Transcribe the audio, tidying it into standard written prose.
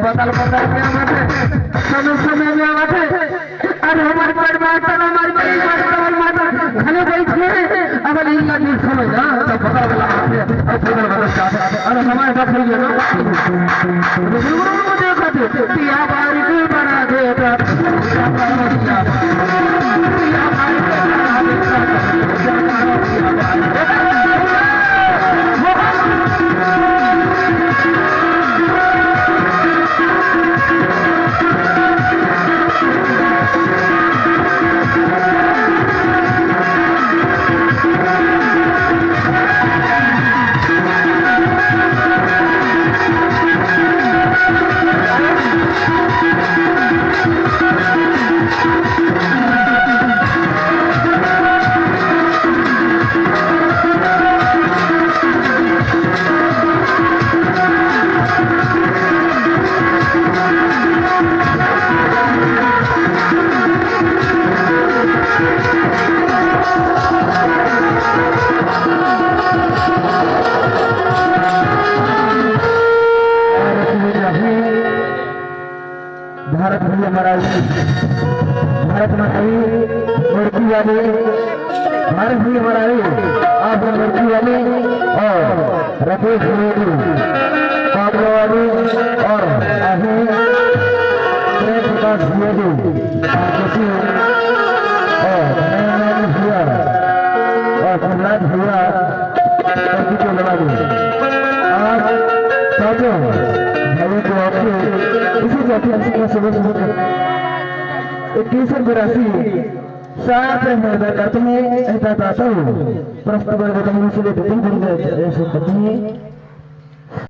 अस्पताल पता में आते समय में आते और हमारे पेट में आता ना हमारी बड़ी माता खाने बैठे अगर इनका दिन समय ना तो पता लगा और पता लगा और हमारे बात है ना गुरु को देखो तो पिया बारी को बना देता पिया बारी को बना भारत भैया हमारा भारत माता मूर्ति वाले भारत भैया हमारा आप मूर्ति वाले और राकेश मोदी काबरा वाले और आगे प्रकाश मोदी और भैया और प्रहलाद भैया को लगा दें आज साथियों भाई को आपको इसी जाति का सुबह एक केसर बरासी साथ में करते हैं ऐसा चाहता हूँ प्रश्न वर्ग से